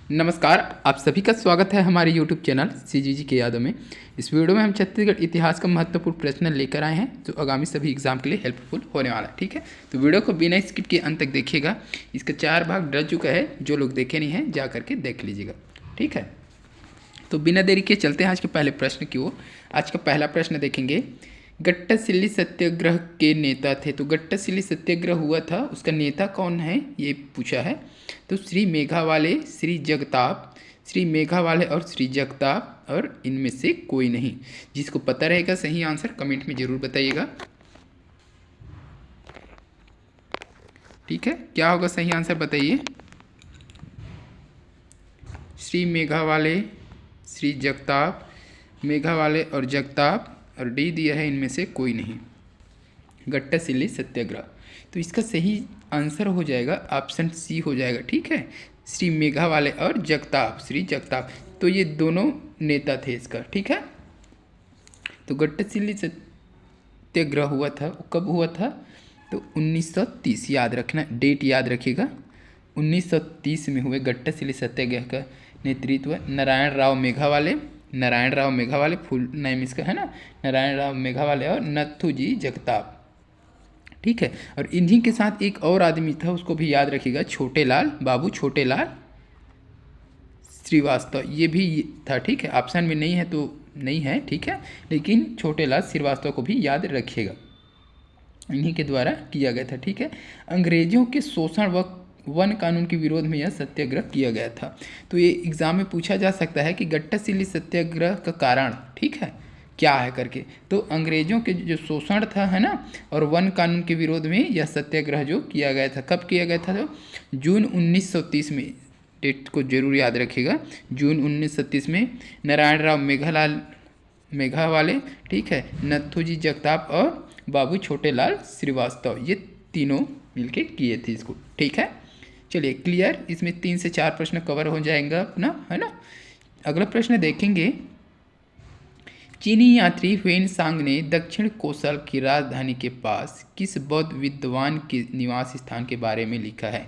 नमस्कार, आप सभी का स्वागत है हमारे YouTube चैनल CGG के यादों में। इस वीडियो में हम छत्तीसगढ़ इतिहास का महत्वपूर्ण प्रश्न लेकर आए हैं जो आगामी सभी एग्जाम के लिए हेल्पफुल होने वाला है। ठीक है, तो वीडियो को बिना स्किप के अंत तक देखिएगा। इसका 4 भाग डल चुका है, जो लोग देखे नहीं हैं जा करके देख लीजिएगा। ठीक है, तो बिना देरी के चलते हैं आज के पहले प्रश्न की ओर। आज का पहला प्रश्न देखेंगे, गट्टासिल्ली सत्याग्रह के नेता थे। तो गट्टासिल्ली सत्याग्रह हुआ था, उसका नेता कौन है ये पूछा है। तो श्री मेघावाले, श्री जगताप, श्री मेघावाले और श्री जगताप, और इनमें से कोई नहीं। जिसको पता रहेगा सही आंसर कमेंट में जरूर बताइएगा। ठीक है, क्या होगा सही आंसर बताइए। श्री मेघावाले, श्री जगताप, मेघावाले और जगताप, और डी दिया है इनमें से कोई नहीं, गट्टासिल्ली सत्याग्रह। तो इसका सही आंसर हो जाएगा ऑप्शन सी हो जाएगा। ठीक है, श्री मेघावाले और जगताप, श्री जगताप, तो ये दोनों नेता थे इसका। ठीक है, तो गट्टासिल्ली सत्याग्रह हुआ था, वो कब हुआ था? तो 1930, याद रखना, डेट याद रखिएगा। 1930 में हुए गट्टासिल्ली सत्याग्रह का नेतृत्व नारायण राव मेघावाले, फुल नेम इसका है ना, नारायण राव मेघावाले और नथुजी जगताप। ठीक है, और इन्हीं के साथ एक और आदमी था, उसको भी याद रखिएगा, बाबू छोटेलाल श्रीवास्तव, ये भी था। ठीक है, ऑप्शन में नहीं है तो नहीं है, ठीक है, लेकिन छोटेलाल श्रीवास्तव को भी याद रखिएगा, इन्हीं के द्वारा किया गया था। ठीक है, अंग्रेजों के शोषण व वन कानून के विरोध में यह सत्याग्रह किया गया था। तो ये एग्जाम में पूछा जा सकता है कि गट्टासिल्ली सत्याग्रह का कारण, ठीक है, क्या है करके। तो अंग्रेजों के जो शोषण था, है ना, और वन कानून के विरोध में यह सत्याग्रह जो किया गया था, कब किया गया था? तो जून 1930 में, डेट को जरूर याद रखिएगा, जून 1930 में नारायण राव मेघावाले, ठीक है, नथुजी जगताप और बाबू छोटेलाल श्रीवास्तव, ये तीनों मिलके किए थे इसको। ठीक है, चलिए क्लियर, इसमें 3 से 4 प्रश्न कवर हो जाएगा अपना, है ना। अगला प्रश्न देखेंगे, चीनी यात्री ह्वेनसांग ने दक्षिण कोसल की राजधानी के पास किस बौद्ध विद्वान के निवास स्थान के बारे में लिखा है?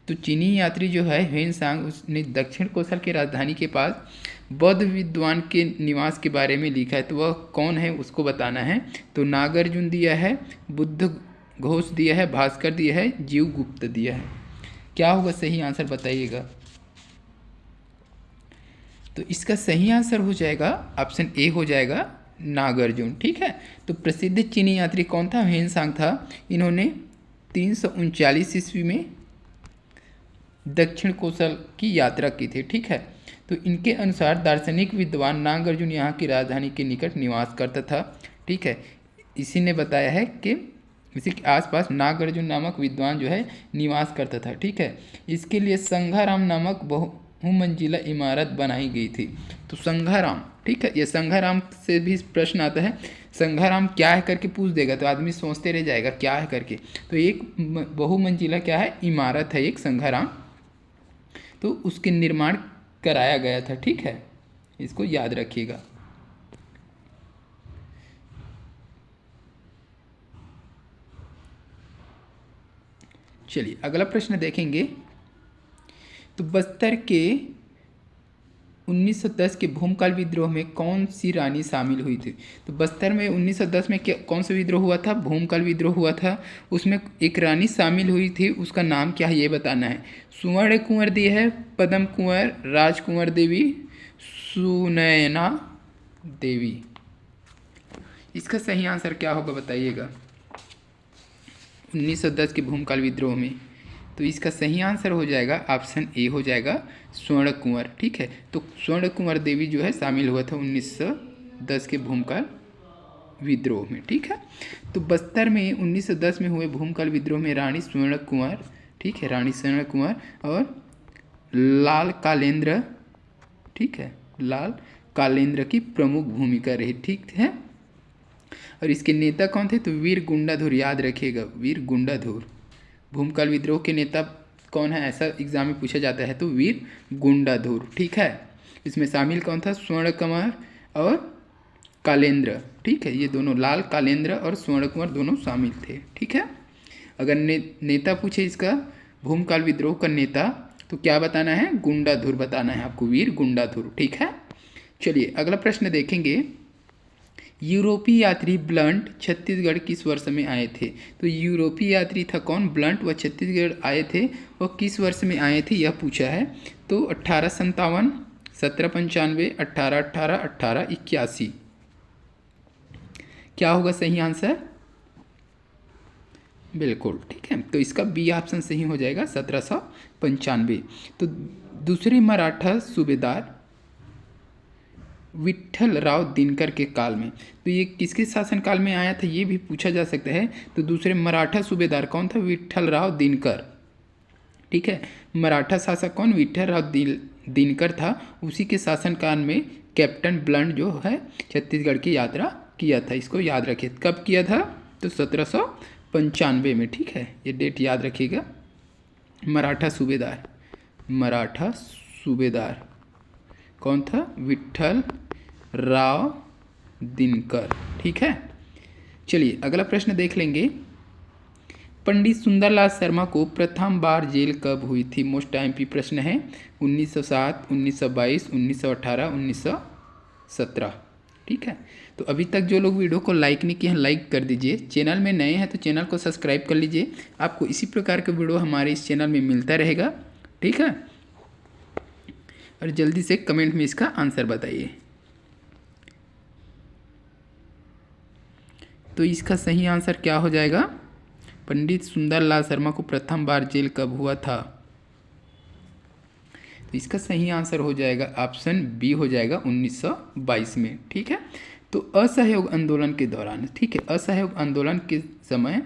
तो चीनी यात्री जो है ह्वेनसांग, उसने दक्षिण कोसल की राजधानी के पास बौद्ध विद्वान के निवास के बारे में लिखा है। तो वह कौन है उसको बताना है। तो नागार्जुन दिया है, बुद्ध घोष दिया है, भास्कर दिया है, जीवगुप्त दिया है। क्या होगा सही आंसर बताइएगा। तो इसका सही आंसर हो जाएगा ऑप्शन ए हो जाएगा, नागार्जुन। ठीक है, तो प्रसिद्ध चीनी यात्री कौन था? ह्वेनसांग था। इन्होंने 339 ईस्वी में दक्षिण कोसल की यात्रा की थी। ठीक है, तो इनके अनुसार दार्शनिक विद्वान नागार्जुन यहाँ की राजधानी के निकट निवास करता था। ठीक है, इसी ने बताया है कि इसी के आसपास नागार्जुन नामक विद्वान जो है निवास करता था। ठीक है, इसके लिए संघाराम नामक बहुमंजिला इमारत बनाई गई थी। तो संघाराम, ठीक है, ये संघाराम से भी प्रश्न आता है, संघाराम क्या है करके पूछ देगा तो आदमी सोचते रह जाएगा क्या है करके। तो एक बहुमंजिला क्या है, इमारत है एक संघाराम, तो उसके निर्माण कराया गया था। ठीक है, इसको याद रखिएगा। चलिए अगला प्रश्न देखेंगे, तो बस्तर के 1910 के भूमकाल विद्रोह में कौन सी रानी शामिल हुई थी? तो बस्तर में 1910 में कौन सा विद्रोह हुआ था? भूमकाल विद्रोह हुआ था। उसमें एक रानी शामिल हुई थी, उसका नाम क्या है ये बताना है। सुवर्ण कुंवर दी है, पद्म कुंवर, राजकुंवर देवी, सुनयना देवी। इसका सही आंसर क्या होगा बताइएगा 1910 के भूमकाल विद्रोह में। तो इसका सही आंसर हो जाएगा ऑप्शन ए हो जाएगा, स्वर्ण कुंवर। ठीक है, तो स्वर्ण कुंवर देवी जो है शामिल हुआ था 1910 के भूमकाल विद्रोह में। ठीक है, तो बस्तर में 1910 में हुए भूमकाल विद्रोह में रानी स्वर्ण कुंवर, ठीक है, रानी स्वर्ण कुंवर और लाल कालेंद्र, ठीक है, लाल कालेंद्र की प्रमुख भूमिका रही। ठीक है, और इसके नेता कौन थे? तो वीर गुंडाधुर, याद रखिएगा, वीर गुंडाधुर। भूमकाल विद्रोह के नेता कौन है ऐसा एग्जाम में पूछा जाता है, तो वीर गुंडाधुर। ठीक है, इसमें शामिल कौन था? स्वर्ण कुंवर और कालेंद्र। ठीक है, ये दोनों, लाल कालेंद्र और स्वर्ण कुंवर दोनों शामिल थे। ठीक है, अगर नेता पूछे इसका, भूमकाल विद्रोह का नेता तो क्या बताना है, गुंडाधुर बताना है आपको, वीर गुंडाधुर। ठीक है, चलिए अगला प्रश्न देखेंगे। यूरोपीय यात्री ब्लंट छत्तीसगढ़ किस वर्ष में आए थे? तो यूरोपीय यात्री था कौन, ब्लंट, वह छत्तीसगढ़ आए थे, वह किस वर्ष में आए थे यह पूछा है। तो 1857, 1795, 1818, 1881। क्या होगा सही आंसर? बिल्कुल ठीक है, तो इसका बी ऑप्शन सही हो जाएगा, 1795। तो दूसरे मराठा सूबेदार विट्ठल राव दिनकर के काल में, तो ये किसके शासनकाल में आया था ये भी पूछा जा सकता है। तो दूसरे मराठा सूबेदार कौन था, विट्ठल राव दिनकर। ठीक है, मराठा शासक कौन, विट्ठल राव दिनकर था, उसी के शासनकाल में कैप्टन ब्लंट जो है छत्तीसगढ़ की यात्रा किया था। इसको याद रखिए, कब किया था, तो 1795 में। ठीक है, ये डेट याद रखिएगा। मराठा सूबेदार कौन था, विट्ठल राव दिनकर। ठीक है, चलिए अगला प्रश्न देख लेंगे। पंडित सुंदरलाल शर्मा को प्रथम बार जेल कब हुई थी? मोस्ट टाइम प्रश्न है। 1907, 1922, 1918, 1917। ठीक है, तो अभी तक जो लोग वीडियो को लाइक नहीं किए हैं लाइक कर दीजिए। चैनल में नए हैं तो चैनल को सब्सक्राइब कर लीजिए, आपको इसी प्रकार के वीडियो हमारे इस चैनल में मिलता रहेगा। ठीक है, और जल्दी से कमेंट में इसका आंसर बताइए। तो इसका सही आंसर क्या हो जाएगा, पंडित सुंदरलाल शर्मा को प्रथम बार जेल कब हुआ था? तो इसका सही आंसर हो जाएगा ऑप्शन बी हो जाएगा, 1922 में। ठीक है, तो असहयोग आंदोलन के दौरान, ठीक है, असहयोग आंदोलन के समय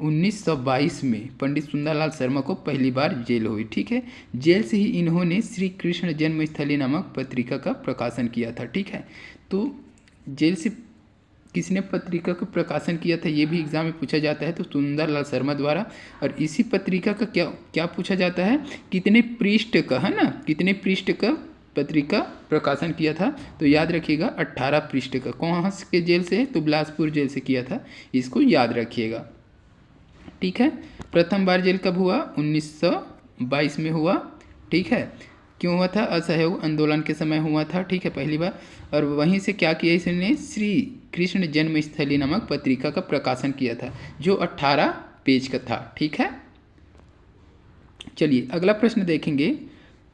1922 में पंडित सुंदरलाल शर्मा को पहली बार जेल हुई। ठीक है, जेल से ही इन्होंने श्री कृष्ण जन्मस्थली नामक पत्रिका का प्रकाशन किया था। ठीक है, तो जेल से किसने पत्रिका का प्रकाशन किया था ये भी एग्जाम में पूछा जाता है, तो सुंदरलाल शर्मा द्वारा। और इसी पत्रिका का क्या पूछा जाता है, कितने पृष्ठ का, है ना, कितने पृष्ठ का पत्रिका प्रकाशन किया था? तो याद रखिएगा 18 पृष्ठ का। कहाँ के जेल से? तो बिलासपुर जेल से किया था, इसको याद रखिएगा। ठीक है, प्रथम बार जेल कब हुआ? 1922 में हुआ। ठीक है, क्यों हुआ था? असहयोग आंदोलन के समय हुआ था। ठीक है, पहली बार। और वहीं से क्या किया इसने, श्री कृष्ण जन्मस्थली नामक पत्रिका का प्रकाशन किया था, जो 18 पेज का था। ठीक है, चलिए अगला प्रश्न देखेंगे।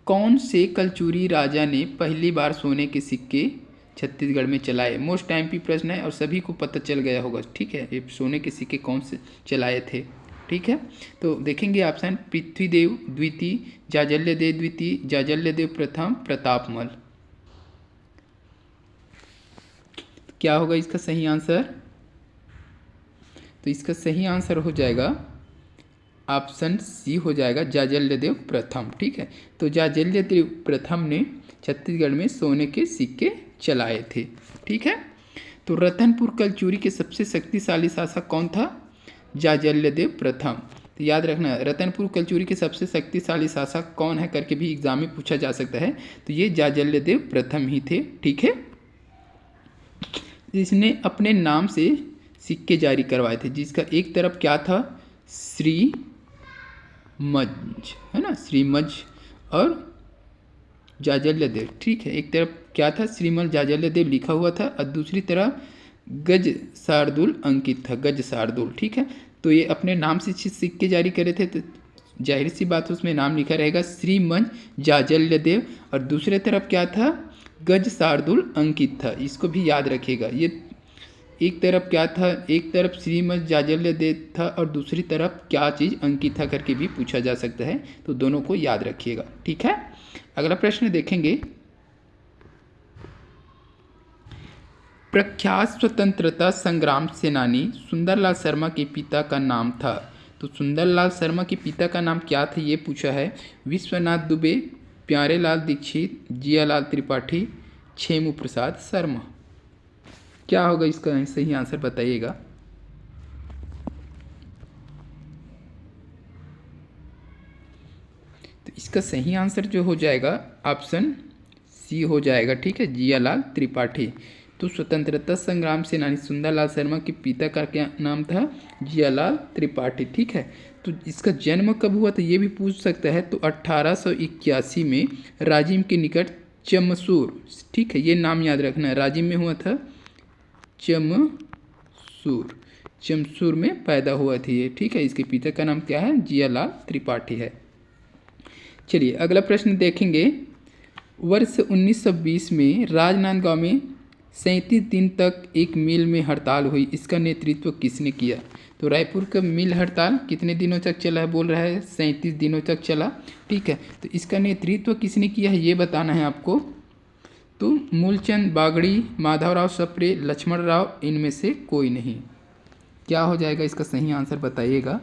कौन से कलचुरी राजा ने पहली बार सोने के सिक्के छत्तीसगढ़ में चलाए? मोस्ट टाइम पी प्रश्न है और सभी को पता चल गया होगा। ठीक है, ये सोने के सिक्के कौन से चलाए थे? ठीक है, तो देखेंगे ऑप्शन, पृथ्वीदेव द्वितीय, जाजल्यदेव द्वितीय, जाजल्यदेव प्रथम, प्रतापमल। क्या होगा इसका सही आंसर? तो इसका सही आंसर हो जाएगा ऑप्शन सी हो जाएगा, जाजल्यदेव प्रथम। ठीक है, तो जाजल्यदेव प्रथम ने छत्तीसगढ़ में सोने के सिक्के चलाए थे। ठीक है, तो रतनपुर कलचुरी के सबसे शक्तिशाली शासक कौन था? जाजल्यदेव प्रथम। तो याद रखना, रतनपुर कलचुरी के सबसे शक्तिशाली शासक कौन है करके भी एग्जाम में पूछा जा सकता है, तो ये जाजल्यदेव प्रथम ही थे। ठीक है, जिसने अपने नाम से सिक्के जारी करवाए थे, जिसका एक तरफ क्या था, श्री मज, है ना, श्रीमज और जाजल्यदेव। ठीक है, एक तरफ क्या था, श्रीमल जाजल्यदेव लिखा हुआ था और दूसरी तरफ गज शार्दुल अंकित था, गज शार्दुल। ठीक है, तो ये अपने नाम से सिक्के जारी करे थे, तो जाहिर सी बात उसमें नाम लिखा रहेगा श्रीमज जाजल्यदेव, और दूसरे तरफ क्या था, गज शार्दुल अंकित था। इसको भी याद रखिएगा, ये एक तरफ क्या था, एक तरफ श्रीमद जाजल्यदेव था और दूसरी तरफ क्या चीज़ अंकित था करके भी पूछा जा सकता है, तो दोनों को याद रखिएगा। ठीक है, अगला प्रश्न देखेंगे। प्रख्यात स्वतंत्रता संग्राम सेनानी सुंदरलाल शर्मा के पिता का नाम था? तो सुंदरलाल शर्मा के पिता का नाम क्या था ये पूछा है। विश्वनाथ दुबे, प्यारेलाल दीक्षित, जियालाल त्रिपाठी, छेमू प्रसाद शर्मा। क्या होगा इसका सही आंसर बताइएगा। तो इसका सही आंसर जो हो जाएगा ऑप्शन सी हो जाएगा। ठीक है, जियालाल त्रिपाठी। तो स्वतंत्रता संग्राम सेनानी सुंदरलाल शर्मा के पिता का क्या नाम था, जियालाल त्रिपाठी। ठीक है, तो इसका जन्म कब हुआ था ये भी पूछ सकता है। तो 1881 में राजिम के निकट चमसूर, ठीक है, ये नाम याद रखना है, राजिम में हुआ था, चमसूर में पैदा हुआ थी ये, ठीक है। इसके पिता का नाम क्या है? जियालाल त्रिपाठी है। चलिए अगला प्रश्न देखेंगे। वर्ष 1920 में राजनांदगांव में 37 दिन तक एक मिल में हड़ताल हुई, इसका नेतृत्व किसने किया? तो रायपुर का मिल हड़ताल कितने दिनों तक चला है? बोल रहा है 37 दिनों तक चला, ठीक है। तो इसका नेतृत्व किसने किया है ये बताना है आपको। तो मूलचंद बागड़ी, माधवराव सप्रे, लक्ष्मण राव, इनमें से कोई नहीं। क्या हो जाएगा इसका सही आंसर बताइएगा।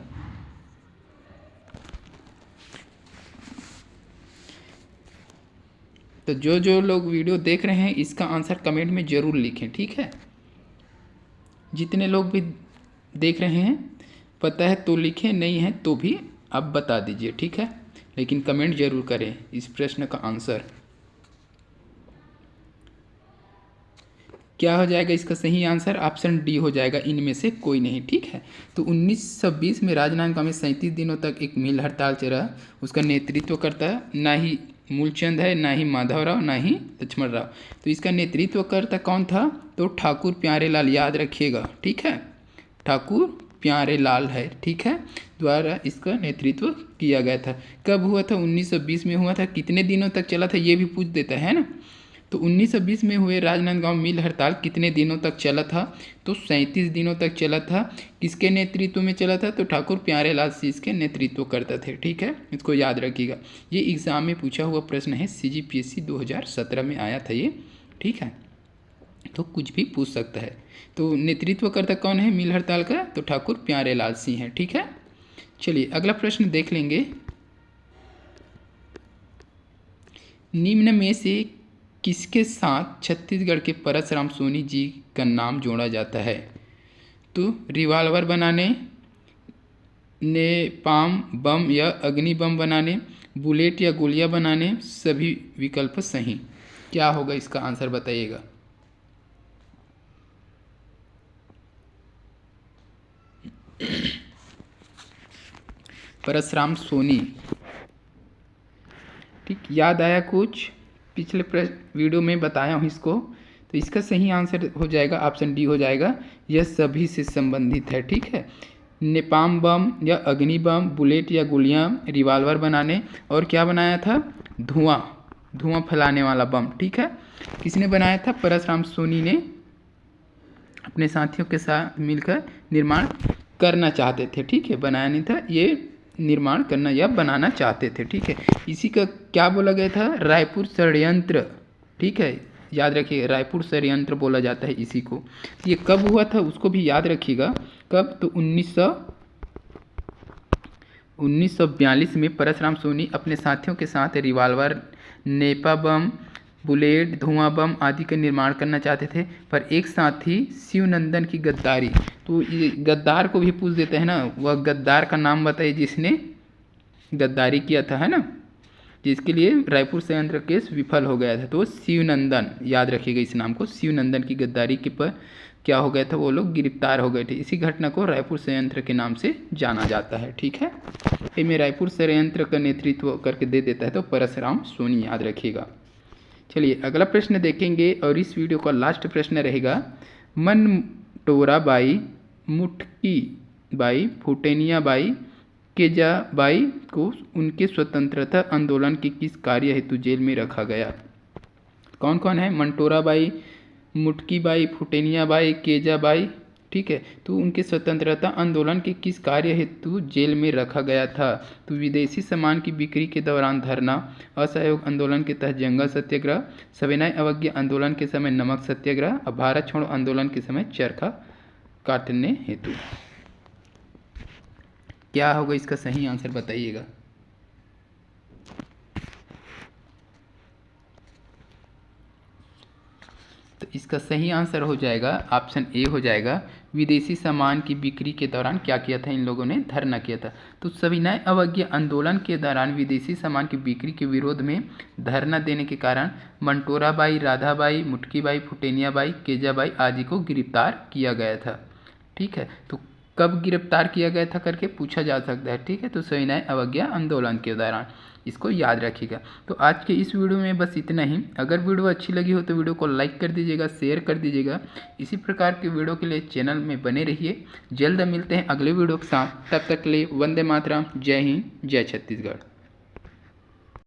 तो जो लोग वीडियो देख रहे हैं इसका आंसर कमेंट में ज़रूर लिखें, ठीक है। जितने लोग भी देख रहे हैं पता है तो लिखें, नहीं है तो भी आप बता दीजिए, ठीक है। लेकिन कमेंट जरूर करें इस प्रश्न का आंसर। क्या हो जाएगा इसका सही आंसर? ऑप्शन डी हो जाएगा, इनमें से कोई नहीं, ठीक है। तो 1920 में राजनांदगांव में 37 दिनों तक एक मिल हड़ताल चला, उसका नेतृत्व करता ना ही मूलचंद है, ना ही माधवराव, ना ही लक्ष्मण राव। तो इसका नेतृत्व करता कौन था? तो ठाकुर प्यारेलाल, याद रखिएगा, ठीक है, ठाकुर प्यारेलाल है, ठीक है, द्वारा इसका नेतृत्व किया गया था। कब हुआ था? 1920 में हुआ था। कितने दिनों तक चला था ये भी पूछ देता है ना। तो 1920 में हुए राजनांदगांव मिल हड़ताल कितने दिनों तक चला था? तो 37 दिनों तक चला था। किसके नेतृत्व में चला था? तो ठाकुर प्यारेलाल सिंह इसके नेतृत्व करते थे, ठीक है, इसको याद रखिएगा। ये एग्जाम में पूछा हुआ प्रश्न है, CGPSC 2017 में आया था ये, ठीक है, तो कुछ भी पूछ सकता है। तो नेतृत्व करता कौन है मिल हड़ताल का? तो ठाकुर प्यारेलाल सिंह है, ठीक है। चलिए अगला प्रश्न देख लेंगे। निम्न में से किसके साथ छत्तीसगढ़ के परसराम सोनी जी का नाम जोड़ा जाता है? तो रिवाल्वर बनाने, नेपाम बम या अग्नि बम बनाने, बुलेट या गोलियां बनाने, सभी विकल्प सही। क्या होगा इसका आंसर बताइएगा। परसराम सोनी, ठीक, याद आया कुछ? पिछले वीडियो में बताया हूँ इसको। तो इसका सही आंसर हो जाएगा ऑप्शन डी हो जाएगा, यह सभी से संबंधित है, ठीक है। नेपाम बम या अग्नि बम, बुलेट या गोलियां, रिवाल्वर बनाने, और क्या बनाया था? धुआं फैलाने वाला बम, ठीक है। किसने बनाया था? परसराम सोनी ने अपने साथियों के साथ मिलकर निर्माण करना चाहते थे, ठीक है, बनाया नहीं था, ये निर्माण करना या बनाना चाहते थे, ठीक है। इसी का क्या बोला गया था? रायपुर षड्यंत्र, ठीक है, याद रखिए, रायपुर षड्यंत्र बोला जाता है इसी को। ये कब हुआ था उसको भी याद रखिएगा। कब? तो 1942 में परसराम सोनी अपने साथियों के साथ रिवाल्वर, नेपा बम, बुलेट, धुआं बम आदि का निर्माण करना चाहते थे, पर एक साथ ही शिवनंदन की गद्दारी, तो ये गद्दार को भी पूछ देते हैं ना, वह गद्दार का नाम बताइए जिसने गद्दारी किया था, है ना, जिसके लिए रायपुर संयंत्र केस विफल हो गया था। तो शिवनंदन, याद रखिएगा इस नाम को, शिवनंदन की गद्दारी के पर क्या हो गया था? वो लोग गिरफ्तार हो गए थे। इसी घटना को रायपुर संयंत्र के नाम से जाना जाता है, ठीक है। इनमें रायपुर संयंत्र का नेतृत्व करके दे देता है तो परसराम सोनी, याद रखिएगा। चलिए अगला प्रश्न देखेंगे, और इस वीडियो का लास्ट प्रश्न रहेगा। मनटोरा बाई, मुटकी बाई, फुटेनिया बाई, केजाबाई को उनके स्वतंत्रता आंदोलन के किस कार्य हेतु जेल में रखा गया? कौन कौन है? मंटोरा बाई, मुटकी बाई, फुटेनिया बाई, केजाबाई, ठीक है। तो उनके स्वतंत्रता आंदोलन के किस कार्य हेतु जेल में रखा गया था? तो विदेशी सामान की बिक्री के दौरान धरना, असहयोग आंदोलन के तहत जंगल सत्याग्रह, सविनय अवज्ञा आंदोलन के समय नमक सत्याग्रह, और भारत छोड़ो आंदोलन के समय चरखा काटने हेतु। क्या होगा इसका सही आंसर बताइएगा। तो इसका सही आंसर हो जाएगा ऑप्शन ए हो जाएगा, विदेशी सामान की बिक्री के दौरान क्या किया था? इन लोगों ने धरना किया था। तो सविनय अवज्ञा आंदोलन के दौरान विदेशी सामान की बिक्री के विरोध में धरना देने के कारण मंटोरा बाई, राधा बाई, मुटकी बाई, फुटेनिया बाई, केजाबाई आदि को गिरफ्तार किया गया था, ठीक है। तो कब गिरफ्तार किया गया था करके पूछा जा सकता है, ठीक है। तो सविनय अवज्ञा आंदोलन के दौरान, इसको याद रखिएगा। तो आज के इस वीडियो में बस इतना ही। अगर वीडियो अच्छी लगी हो तो वीडियो को लाइक कर दीजिएगा, शेयर कर दीजिएगा। इसी प्रकार के वीडियो के लिए चैनल में बने रहिए। जल्द मिलते हैं अगले वीडियो के साथ, तब तक के लिए वंदे मातरम, जय हिंद, जय छत्तीसगढ़।